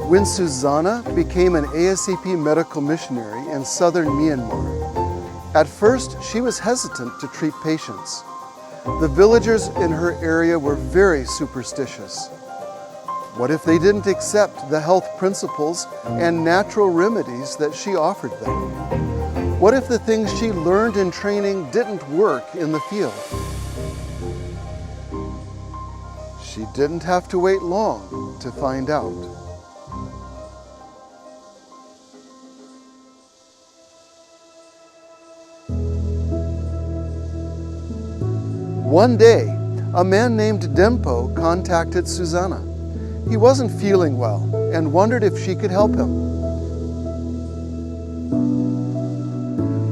When Susanna became an ASCP medical missionary in southern Myanmar, at first she was hesitant to treat patients. The villagers in her area were very superstitious. What if they didn't accept the health principles and natural remedies that she offered them? What if the things she learned in training didn't work in the field? She didn't have to wait long to find out. One day, a man named Dempo contacted Susanna. He wasn't feeling well and wondered if she could help him.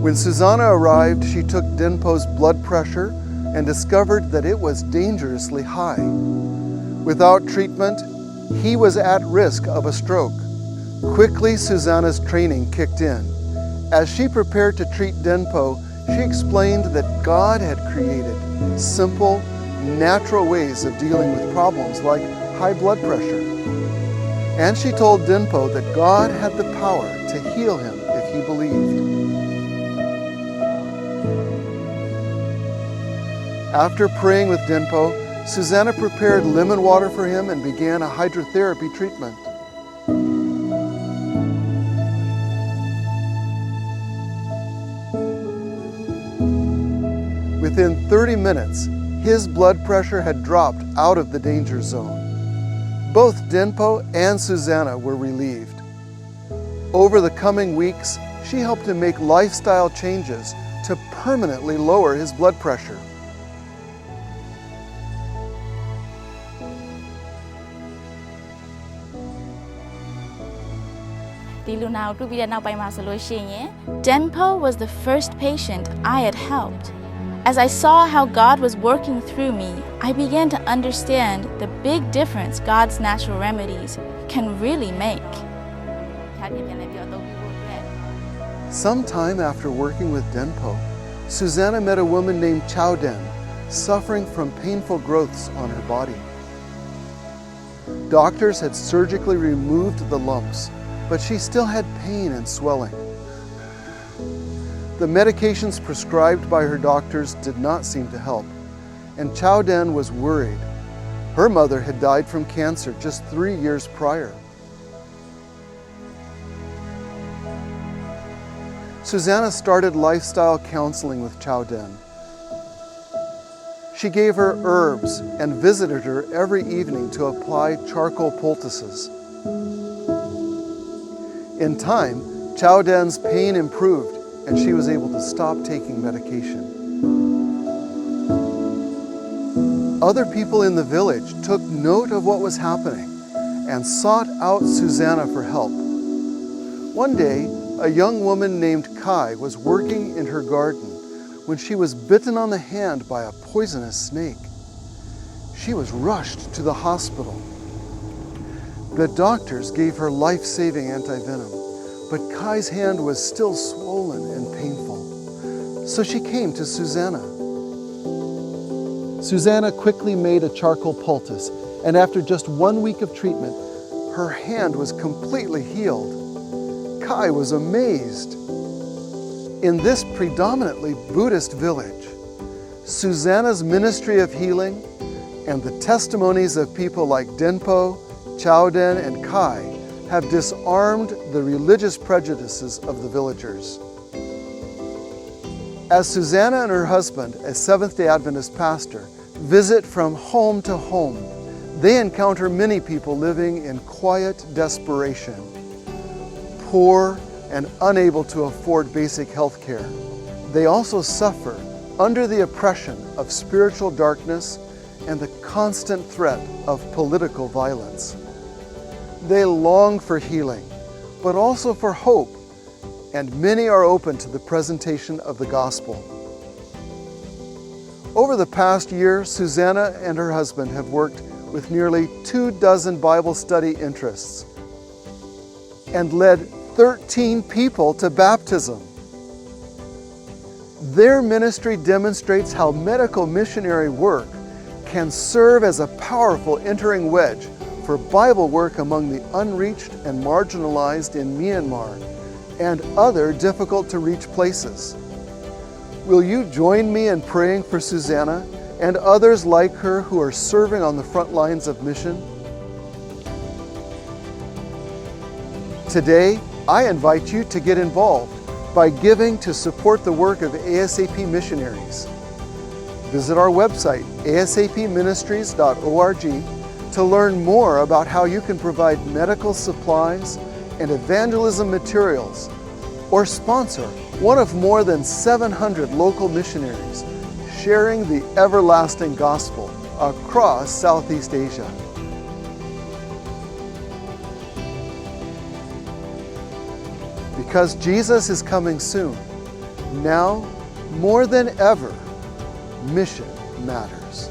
When Susanna arrived, she took Dempo's blood pressure and discovered that it was dangerously high. Without treatment, he was at risk of a stroke. Quickly, Susanna's training kicked in. As she prepared to treat Dempo, she explained that God had created simple, natural ways of dealing with problems like high blood pressure. And she told Dempo that God had the power to heal him if he believed. After praying with Dempo, Susanna prepared lemon water for him and began a hydrotherapy treatment. Within 30 minutes, his blood pressure had dropped out of the danger zone. Both Dempo and Susanna were relieved. Over the coming weeks, she helped him make lifestyle changes to permanently lower his blood pressure. Dempo was the first patient I had helped. As I saw how God was working through me, I began to understand the big difference God's natural remedies can really make. Sometime after working with Dempo, Susanna met a woman named Chowden, suffering from painful growths on her body. Doctors had surgically removed the lumps, but she still had pain and swelling. The medications prescribed by her doctors did not seem to help, and Chowden was worried. Her mother had died from cancer just 3 years prior. Susanna started lifestyle counseling with Chowden. She gave her herbs and visited her every evening to apply charcoal poultices. In time, Chowden's pain improved and she was able to stop taking medication. Other people in the village took note of what was happening and sought out Susanna for help. One day, a young woman named Kai was working in her garden when she was bitten on the hand by a poisonous snake. She was rushed to the hospital. The doctors gave her life-saving antivenom, but Kai's hand was still swollen and painful. So she came to Susanna. Susanna quickly made a charcoal poultice, and after just 1 week of treatment, her hand was completely healed. Kai was amazed. In this predominantly Buddhist village, Susanna's ministry of healing and the testimonies of people like Dempo, Chowden, and Kai have disarmed the religious prejudices of the villagers. As Susanna and her husband, a Seventh-day Adventist pastor, visit from home to home, they encounter many people living in quiet desperation, poor and unable to afford basic health care. They also suffer under the oppression of spiritual darkness and the constant threat of political violence. They long for healing, but also for hope, and many are open to the presentation of the gospel. Over the past year, Susanna and her husband have worked with nearly 24 Bible study interests and led 13 people to baptism. Their ministry demonstrates how medical missionary work can serve as a powerful entering wedge for Bible work among the unreached and marginalized in Myanmar and other difficult-to-reach places. Will you join me in praying for Susanna and others like her who are serving on the front lines of mission? Today, I invite you to get involved by giving to support the work of ASAP missionaries. Visit our website, asapministries.org, to learn more about how you can provide medical supplies and evangelism materials, or sponsor one of more than 700 local missionaries sharing the everlasting gospel across Southeast Asia. Because Jesus is coming soon, now more than ever, mission matters.